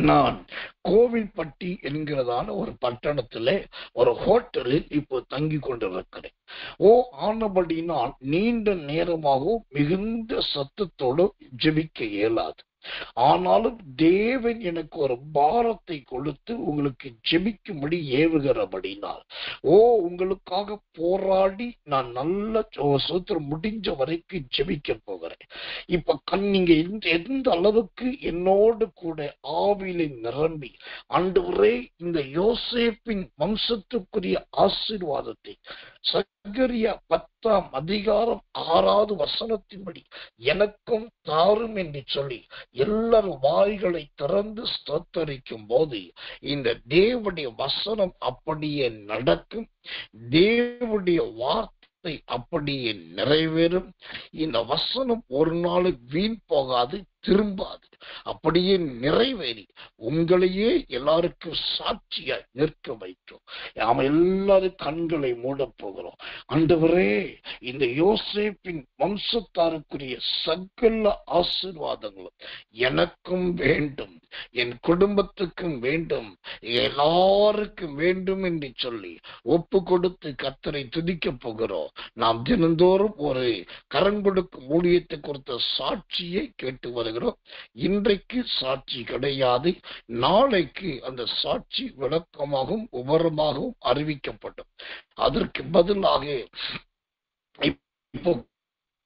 நான் கோவில்பட்டி என்கிறதான ஒரு பட்டணத்துல ஒரு ஹோட்டலில் இப்போ தங்கி கொண்டிருக்கிறேன். ஆனபடினால் நீண்ட நேரமாகவும் மிகுந்த சத்தத்தோடு ஜெபிக்க இயலாது. ஆனாலும் தேவன் எனக்கு ஒரு பாரத்தை கொடுத்து உங்களுக்கு ஜெபிக்கும்படி ஏவுகிறபடினால் உங்களுக்காக போராடி நான் நல்ல சோத்திரம் முடிஞ்ச வரைக்கும் ஜெபிக்க போகிறேன். இப்ப நீங்க எந்த அளவுக்கு என்னோடு கூட ஆவியிலே நிரம்பி ஆண்டவரே இந்த யோசேப்பின் வம்சத்துக்குரிய ஆசீர்வாதத்தை சகரியா 10ஆம் அதிகாரம் 6வது வசனத்தின்படி எனக்கும் தாரும் என்று சொல்லி எல்லாரும் வாய்களை திறந்து ஸ்தோத்தரிக்கும் போது இந்த தேவனுடைய வசனம் அப்படியே நடக்கும். தேவனுடைய வார்த்தை அப்படியே நிறைவேறும். இந்த வசனம் ஒரு நாளுக்கு வீண் போகாது, திரும்பாது, அப்படியே நிறைவேறி உங்களையே எல்லாருக்கும் சாட்சியாய் நிற்க வைக்கும். நாம எல்லாரும் கண்களை மூட போகிறோம். ஆண்டவரே, இந்த யோசேப்பின் வம்சத்தாருக்குரிய சகல ஆசீர்வாதங்களும் எனக்கும் வேண்டும், என் குடும்பத்துக்கும் வேண்டும், எல்லாருக்கும் வேண்டும் என்று சொல்லி ஒப்பு கொடுத்து கர்த்தரை துதிக்க போகிறோம். நாம் தினந்தோறும் ஒரு கரம் கொடுக்கும் ஊழியத்தை குறித்த சாட்சியை கேட்டு வருகிறோம். இன்றைக்கு சாட்சி கிடையாது, நாளைக்கு அந்த சாட்சி விளக்கமாகவும் உபரமாகவும் அறிவிக்கப்படும். அதற்கு பதிலாக இப்போ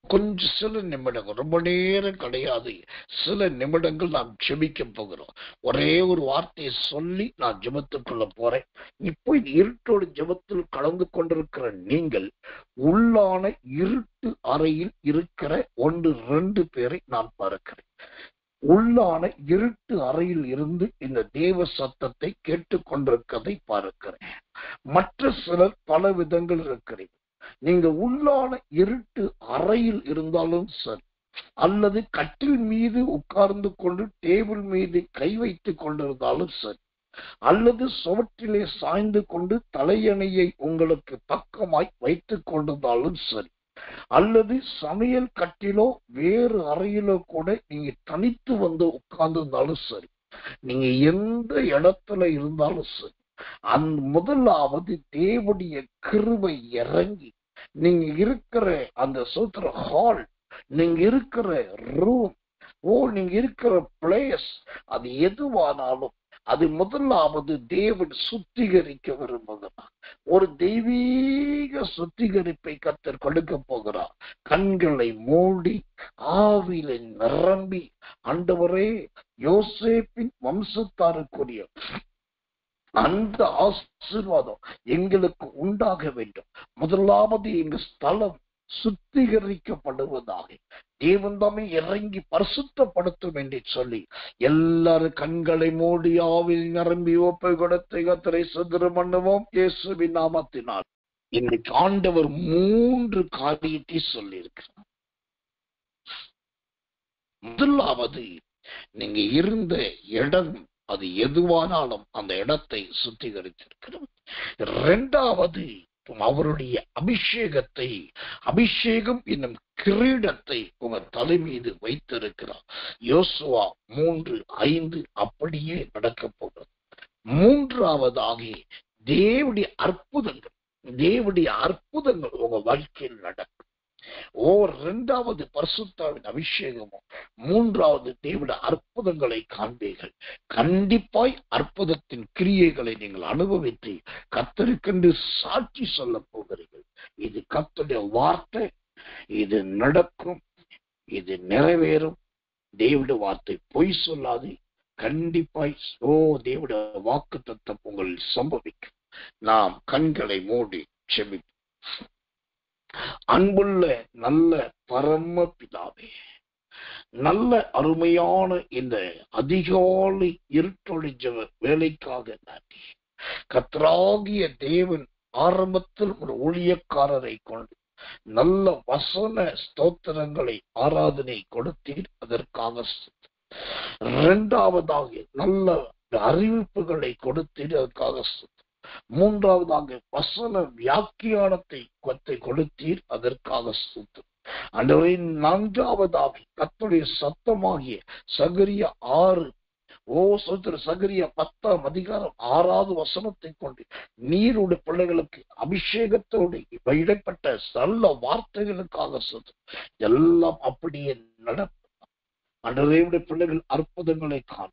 கொஞ்சம் சில நிமிடங்கள், ரொம்ப நேரம் கிடையாது, சில நிமிடங்கள் நாம் ஜெபிக்க போகிறோம். ஒரே ஒரு வார்த்தையை சொல்லி நான் ஜெபத்துக்குள்ள போறேன். இப்போ இருட்டோடு ஜெபத்தில் கலந்து கொண்டிருக்கிற நீங்கள் உள்ளான இருட்டு அறையில் இருக்கிற 1-2 பேரை நான் பார்க்கிறேன். உள்ளான இருட்டு அறையில் இருந்து இந்த தேவ சத்தத்தை கேட்டுக்கொண்டிருக்கிறதை பார்க்கிறேன். மற்ற சிலர் பல விதங்கள் இருக்கிறீர்கள். நீங்க உள்ளான இருட்டு அறையில் இருந்தாலும் சரி, அல்லது கட்டில் மீது உட்கார்ந்து கொண்டு டேபிள் மீது கை வைத்துக் கொண்டிருந்தாலும் சரி, அல்லது சுவற்றிலே சாய்ந்து கொண்டு தலையணையை உங்களுக்கு பக்கமாய் வைத்துக் கொண்டிருந்தாலும் சரி, அல்லது சமையல் கட்டிலோ வேறு அறையிலோ கூட நீங்க தனித்து வந்து உட்கார்ந்திருந்தாலும் சரி, நீங்க எந்த இடத்துல இருந்தாலும் சரி, முதலாவது தேவனுடைய கிருபை இறங்கி நீங்க இருக்கிற அந்த சூத்திர ஹால், நீங்க இருக்கிற ரூம், நீங்க இருக்கிற பிளேஸ், அது எதுவானாலும் அது முதலாவது தேவன் சுத்திகரிக்க விரும்புகிறார். ஒரு தெய்வீக சுத்திகரிப்பை கர்த்தர் கொடுக்க போகிறார். கண்களை மூடி ஆவியில நிரம்பி, ஆண்டவரே, யோசேப்பின் வம்சத்தாருக்குரிய அந்த ஆசீர்வாதம் எங்களுக்கு உண்டாக வேண்டும். முதலாவது எங்க ஸ்தலம் சுத்திகரிக்கப்படுவதாக தேவன் தாமே இறங்கி பரிசுத்தப்படுத்தும் என்று சொல்லி எல்லாரும் கண்களை மூடி ஆவில் நிரம்பி ஒப்பை கொடுத்து கர்த்தரை சுத்திரம் பண்ணுவோம் இயேசுவின் நாமத்தினால். இன்னைக்கு ஆண்டவர் 3 காரியத்தை சொல்லி இருக்கிறார். முதலாவது, நீங்க இருந்த இடம் அது எதுவானாலும் அந்த இடத்தை சுத்திகரித்திருக்கிறோம். 2வது, அவருடைய அபிஷேகம் என்னும் கிரீடத்தை உங்க தலை மீது வைத்திருக்கிறார். யோசுவா 3:5 அப்படியே நடக்க போகிறது. மூன்றாவதாக தேவனுடைய அற்புதங்கள் உங்க வாழ்க்கையில் நடக்கும். இரண்டாவது பரிசுத்தாவின் அபிஷேகமும், மூன்றாவது தேவனுடைய அற்புதங்களை காண்பீர்கள். கண்டிப்பாய் அற்புதத்தின் கிரியைகளை நீங்கள் அனுபவித்து கர்த்தருக்கென்று சாட்சி சொல்ல போகிறீர்கள். இது கர்த்தருடைய வார்த்தை, இது நடக்கும், இது நிறைவேறும். தேவனுடைய வார்த்தை பொய் சொல்லாது. கண்டிப்பாய் தேவனுடைய வாக்குத்தத்தம் உங்களில் சம்பவிக்கும். நாம் கண்களை மூடி செபிப்போம். அன்புள்ள நல்ல பரம பிதாவே, நல்ல அருமையான இந்த அதிகாலை இருட்டொளி ஜெப வேலைக்காக நன்றி. கர்த்தராகிய தேவன் ஆரம்பத்தில் ஒரு ஊழியக்காரரை கொண்டு நல்ல வசன ஸ்தோத்திரங்களை ஆராதனை கொடுத்தீர், அதற்காக. இரண்டாவதாக நல்ல அறிவிப்புகளை கொடுத்தீர், அதற்காக. மூன்றாவதாக வசன வியாக்கியானத்தை கொடுத்தீர், அதற்காக. ஆண்டவரே, நான்காவதாக கர்த்தருடைய சத்தமாகிய சகரியா 10 வசனத்தை கொண்டு நீருடைய பிள்ளைகளுக்கு அபிஷேகத்தோடு இடைப்பட்ட நல்ல வார்த்தைகளுக்காக எல்லாம் அப்படியே நடக்கும். ஆண்டவரே, பிள்ளைகள் அற்புதங்களை காண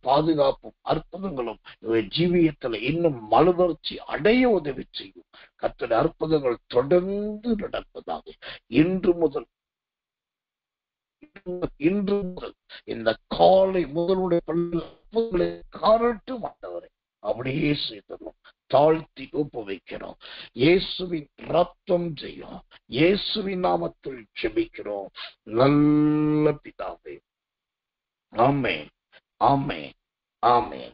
பாதுகாப்பும் அற்புதங்களும் ஜீவியத்தில் இன்னும் மறுவளர்ச்சி அடைய உதவி செய்யும். கர்த்தருடைய அற்புதங்கள் தொடர்ந்து நடப்பதாக இன்று முதல் இந்த காலை முதலுடைய அற்புதங்களை காணட்டும். ஆண்டவரை அப்படியே செய்தோம், தாழ்த்தி ஒப்புவிக்கிறோம். இயேசுவின் ரத்தம் செய்யும், இயேசுவின் நாமத்தில் ஜெபிக்கிறோம் நல்ல பிதாவே. ஆமென், ஆமென், ஆமென்.